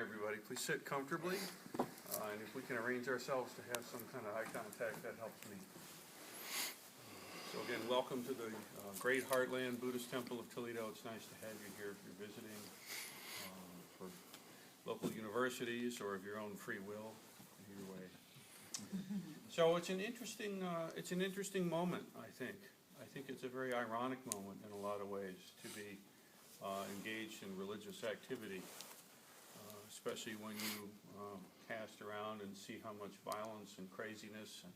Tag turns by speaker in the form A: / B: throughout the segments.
A: everybody. Please sit comfortably, and if we can arrange ourselves to have some kind of eye contact, that helps me. So again, welcome to the Great Heartland Buddhist Temple of Toledo. It's nice to have you here if you're visiting for local universities or of your own free will, either way. So it's an interesting moment, I think. I think it's a very ironic moment in a lot of ways to be engaged in religious activity. Especially when you cast around and see how much violence and craziness and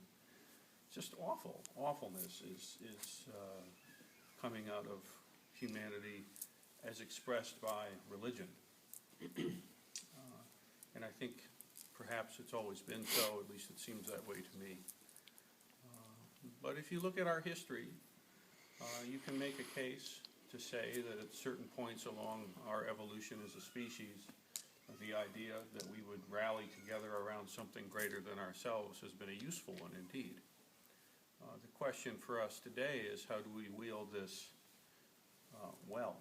A: just awfulness is coming out of humanity as expressed by religion. And I think perhaps it's always been so, at least it seems that way to me. But if you look at our history, you can make a case to say that at certain points along our evolution as a species, the idea that we would rally together around something greater than ourselves has been a useful one indeed. The question for us today is, how do we wield this well?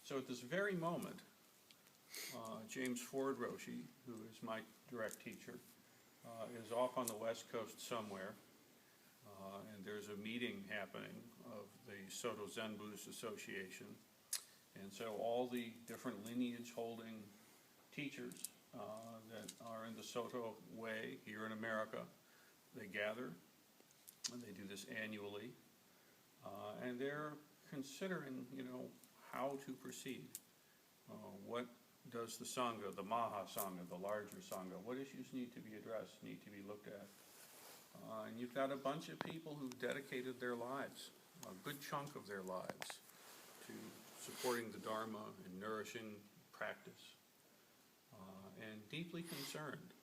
A: So at this very moment, James Ford Roshi, who is my direct teacher, is off on the West Coast somewhere, and there's a meeting happening of the Soto Zen Buddhist Association. And so all the different lineage-holding teachers that are in the Soto way here in America, they gather, and they do this annually, and they're considering, how to proceed. What does the Sangha, the Maha Sangha, the larger Sangha, what issues need to be addressed, need to be looked at? And you've got a bunch of people who've dedicated their lives, a good chunk of their lives, to supporting the Dharma and nourishing practice, and deeply concerned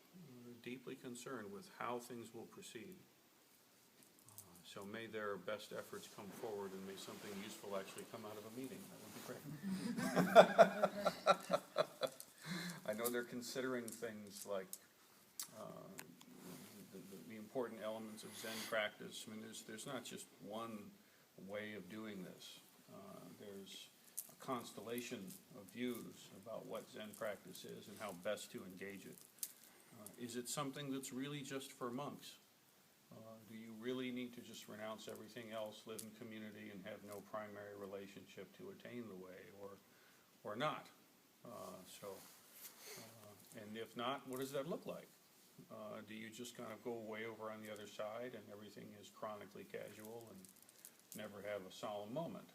A: with how things will proceed. So may their best efforts come forward, and may something useful actually come out of a meeting. That would be great. I know they're considering things like the important elements of Zen practice. I mean, there's not just one way of doing this. There's a constellation of views about what Zen practice is and how best to engage it. Is it something that's really just for monks? Do you really need to just renounce everything else, live in community, and have no primary relationship to attain the way, or not? And if not, what does that look like? Do you just kind of go way over on the other side and everything is chronically casual and never have a solemn moment?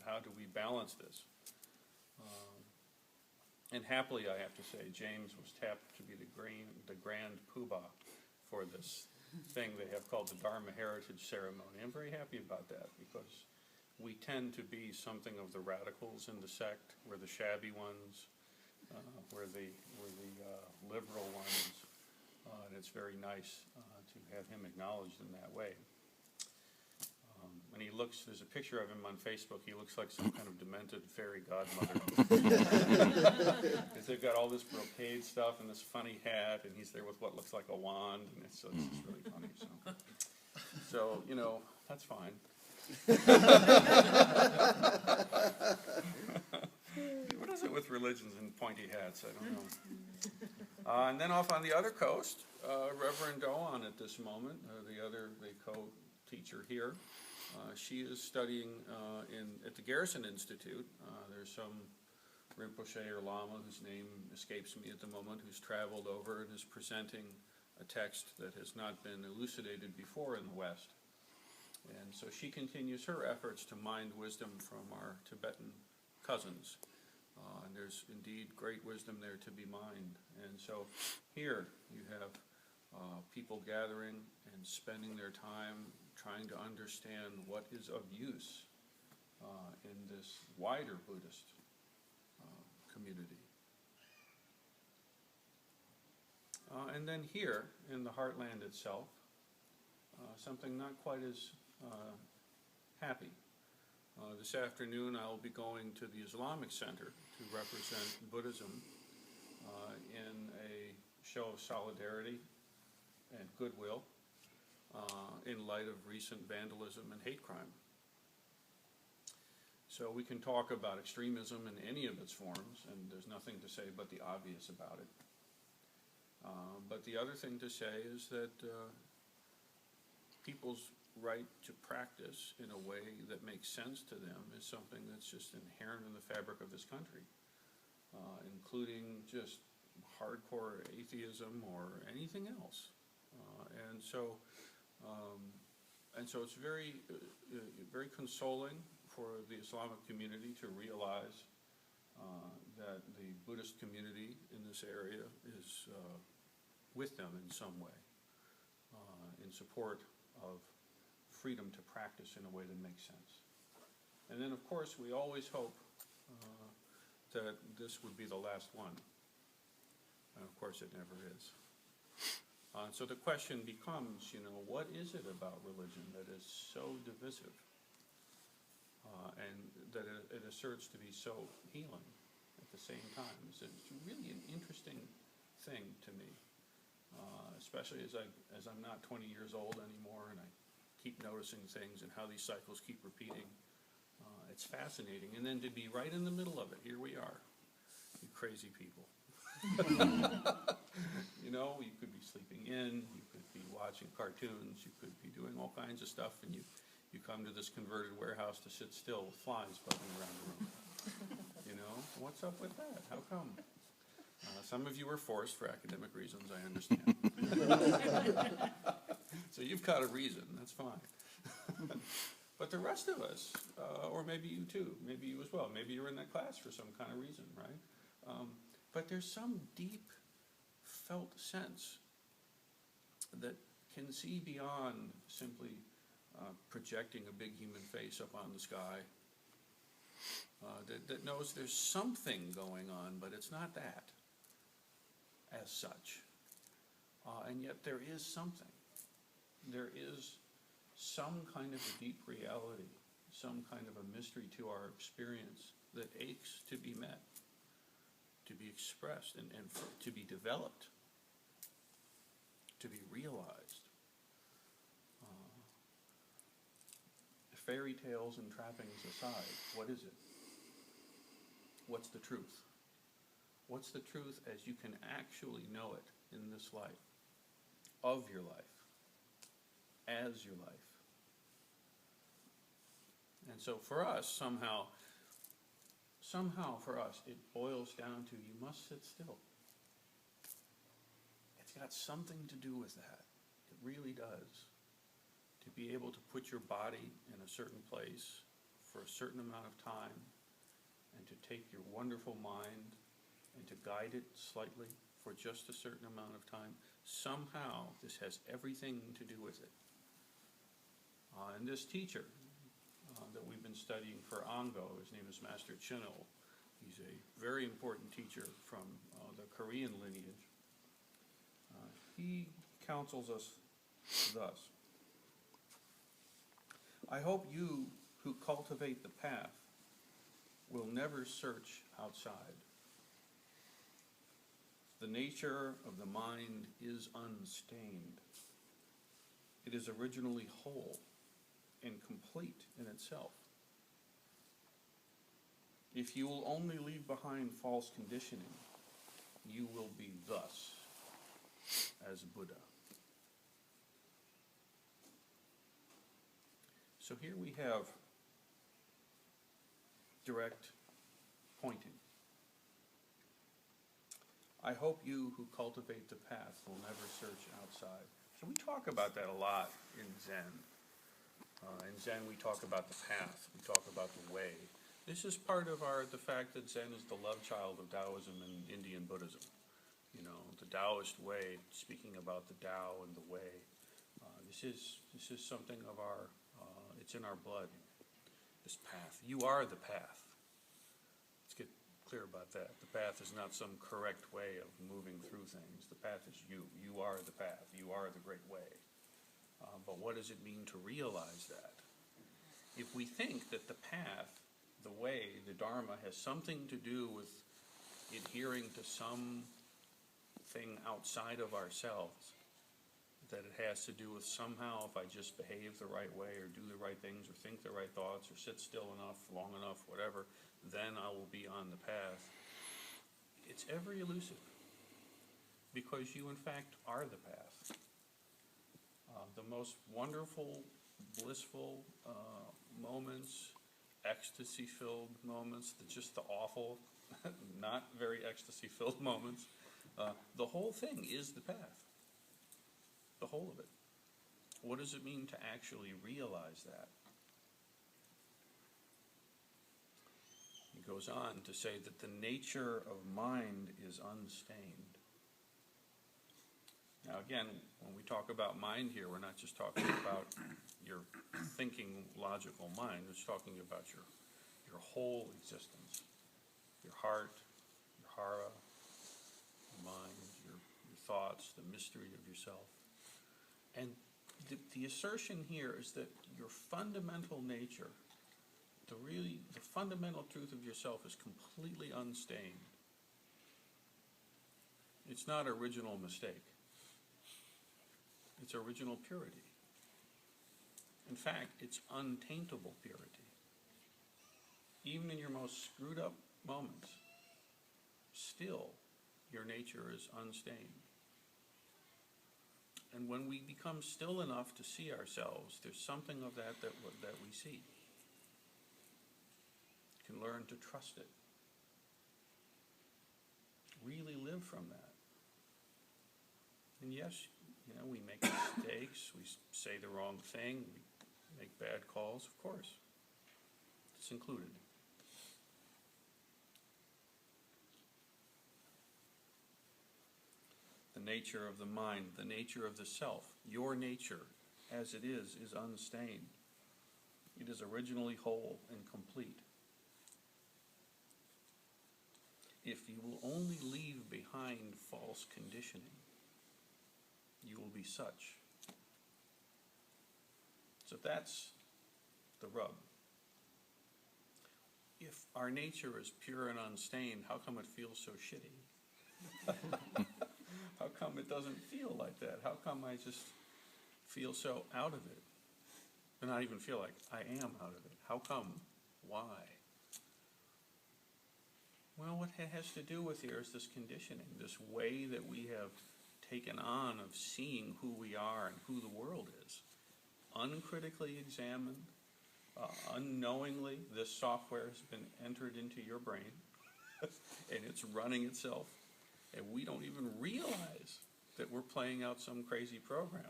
A: How do we balance this? And happily, I have to say, James was tapped to be the grand poobah for this thing they have called the Dharma Heritage Ceremony. I'm very happy about that, because we tend to be something of the radicals in the sect. We're the shabby ones, we're the liberal ones, and it's very nice to have him acknowledged in that way. And he looks, there's a picture of him on Facebook, he looks like some kind of demented fairy godmother. Because they've got all this brocade stuff and this funny hat, and he's there with what looks like a wand, and it's just really funny. So that's fine. What is it with religions and pointy hats? I don't know. And then off on the other coast, Reverend Doan at this moment, the co-teacher here, she is studying at the Garrison Institute. There's some Rinpoche or Lama whose name escapes me at the moment, who's traveled over and is presenting a text that has not been elucidated before in the West. And so she continues her efforts to mine wisdom from our Tibetan cousins. And there's indeed great wisdom there to be mined. And so here you have people gathering and spending their time trying to understand what is of use in this wider Buddhist community. And then here, in the heartland itself, something not quite as happy. This afternoon I'll be going to the Islamic Center to represent Buddhism in a show of solidarity and goodwill in light of recent vandalism and hate crime. So we can talk about extremism in any of its forms, and there's nothing to say but the obvious about it. But the other thing to say is that people's right to practice in a way that makes sense to them is something that's just inherent in the fabric of this country, including just hardcore atheism or anything else. And so it's very, very consoling for the Islamic community to realize that the Buddhist community in this area is with them in some way, in support of freedom to practice in a way that makes sense. And then, of course, we always hope that this would be the last one. And of course, it never is. So the question becomes, what is it about religion that is so divisive and that it asserts to be so healing at the same time? It's really an interesting thing to me, especially as I'm not 20 years old anymore and I keep noticing things and how these cycles keep repeating. It's fascinating. And then to be right in the middle of it, here we are, you crazy people. You could be sleeping in, you could be watching cartoons, you could be doing all kinds of stuff, and you come to this converted warehouse to sit still with flies buzzing around the room. What's up with that? How come? Some of you are forced for academic reasons, I understand. So you've got a reason, that's fine. But the rest of us, or maybe you too, maybe you as well, maybe you're in that class for some kind of reason, right? But there's some deep felt sense that can see beyond simply projecting a big human face up on the sky, that knows there's something going on, but it's not that as such. And yet there is something. There is some kind of a deep reality, some kind of a mystery to our experience that aches to be met, to be expressed, and to be developed, to be realized. Fairy tales and trappings aside, what is it? What's the truth? What's the truth as you can actually know it in this life, of your life, as your life? And so for us, somehow for us, it boils down to you must sit still. It's got something to do with that. It really does. To be able to put your body in a certain place for a certain amount of time and to take your wonderful mind and to guide it slightly for just a certain amount of time, somehow this has everything to do with it. And this teacher that we've been studying for Ango, his name is Master Chinul. He's a very important teacher from the Korean lineage. He counsels us thus: I hope you who cultivate the path will never search outside. The nature of the mind is unstained. It is originally whole and complete in itself. If you will only leave behind false conditioning, you will be thus as Buddha. So here we have direct pointing. I hope you who cultivate the path will never search outside. So we talk about that a lot in Zen. In Zen we talk about the path, we talk about the way. This is part of the fact that Zen is the love child of Taoism and Indian Buddhism. The Taoist way, speaking about the Tao and the way. This is something of it's in our blood, this path. You are the path. Let's get clear about that. The path is not some correct way of moving through things. The path is you. You are the path. You are the great way. But what does it mean to realize that? If we think that the path, the way, the Dharma has something to do with adhering to some thing outside of ourselves, that it has to do with somehow if I just behave the right way or do the right things or think the right thoughts or sit still enough, long enough, whatever, then I will be on the path. It's ever elusive, because you in fact are the path. The most wonderful, blissful moments, ecstasy-filled moments, just the awful, not very ecstasy-filled moments, the whole thing is the path. The whole of it. What does it mean to actually realize that? He goes on to say that the nature of mind is unstained. Now again, when we talk about mind here, we're not just talking about your thinking, logical mind. We're just talking about your whole existence. Your heart, your hara, your mind, your thoughts, the mystery of yourself. And the assertion here is that your fundamental nature, the fundamental truth of yourself, is completely unstained. It's not original mistake. It's original purity. In fact, it's untaintable purity. Even in your most screwed up moments, still your nature is unstained. And when we become still enough to see ourselves, there's something of that we see. You can learn to trust it. Really live from that. And yes, we make mistakes, we say the wrong thing, we make bad calls, of course. It's included. The nature of the mind, the nature of the self, your nature as it is unstained. It is originally whole and complete. If you will only leave behind false conditioning, you will be such. So that's the rub. If our nature is pure and unstained, how come it feels so shitty? How come it doesn't feel like that? How come I just feel so out of it? And not even feel like I am out of it. How come? Why? Well, what it has to do with here is this conditioning, this way that we have taken on of seeing who we are and who the world is. Uncritically examined, unknowingly, this software has been entered into your brain, and it's running itself. And we don't even realize that we're playing out some crazy program.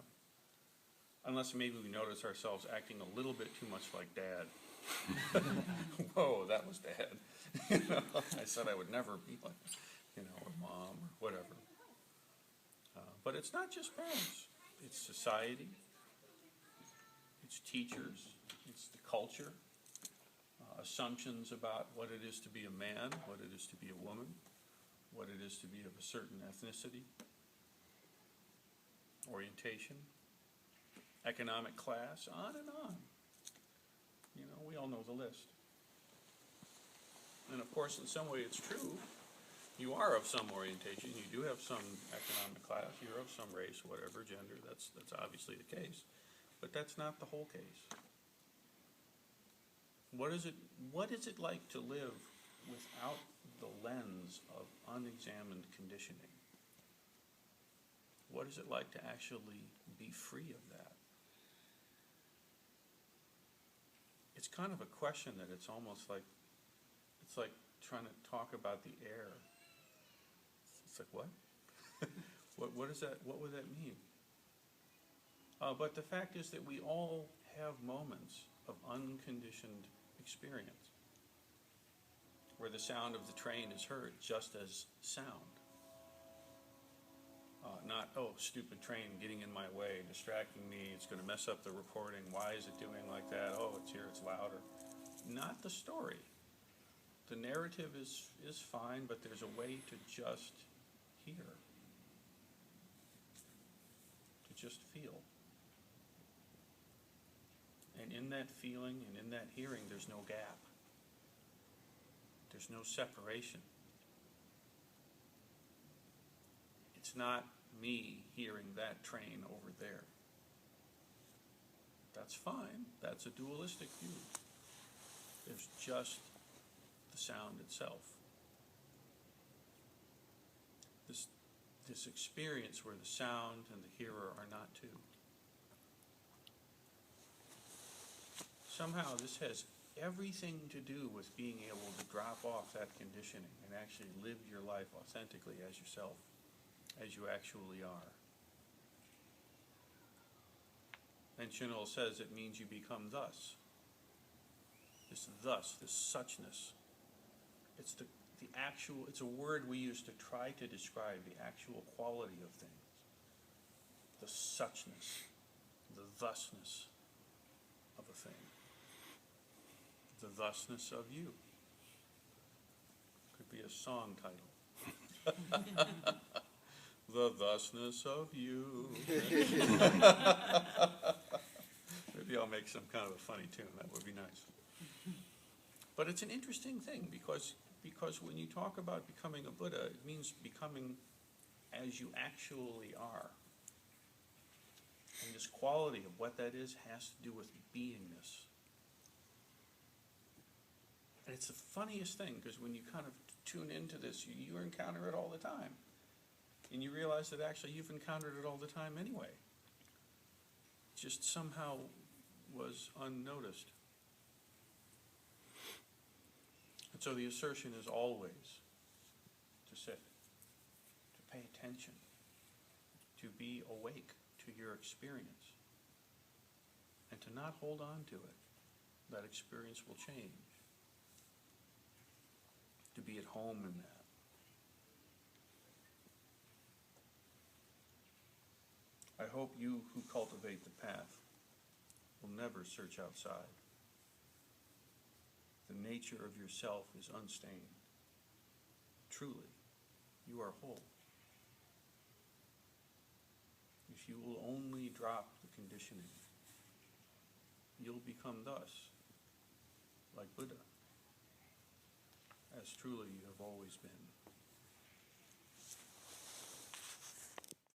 A: Unless maybe we notice ourselves acting a little bit too much like Dad. Whoa, that was bad. I said I would never be like, or Mom, or whatever. But it's not just parents. It's society. It's teachers. It's the culture. Assumptions about what it is to be a man, what it is to be a woman, what it is to be of a certain ethnicity, orientation, economic class, on and on. We all know the list. And of course, in some way it's true. You are of some orientation. You do have some economic class. You're of some race, whatever, gender. That's obviously the case. But that's not the whole case. What is it like to live without the lens of unexamined conditioning? What is it like to actually be free of that? It's kind of a question that it's almost like, it's like trying to talk about the air. It's like, what? What is that? What would that mean? But the fact is that we all have moments of unconditioned experience where the sound of the train is heard just as sound. Not, oh, stupid train getting in my way, distracting me, it's going to mess up the recording, why is it doing like that, oh, it's here, it's louder. Not the story. The narrative is fine, but there's a way to just hear, to just feel. And in that feeling and in that hearing, there's no gap. There's no separation. It's not me hearing that train over there. That's fine. That's a dualistic view. There's just the sound itself. This experience where the sound and the hearer are not two. Somehow this has everything to do with being able to drop off that conditioning and actually live your life authentically as yourself, as you actually are. And Chinul says it means you become thus. This thus, this suchness. It's the actual, it's a word we use to try to describe the actual quality of things. The suchness, the thusness of a thing. The thusness of you. Could be a song title. The thusness of you. Maybe I'll make some kind of a funny tune. That would be nice. But it's an interesting thing because when you talk about becoming a Buddha, it means becoming as you actually are. And this quality of what that is has to do with beingness. And it's the funniest thing, because when you kind of tune into this, you encounter it all the time. And you realize that actually you've encountered it all the time anyway. It just somehow was unnoticed. And so the assertion is always to sit, to pay attention, to be awake to your experience, and to not hold on to it. That experience will change. To be at home in that. I hope you who cultivate the path will never search outside. The nature of yourself is unstained. Truly, you are whole. If you will only drop the conditioning, you'll become thus, like Buddha, as truly you have always been.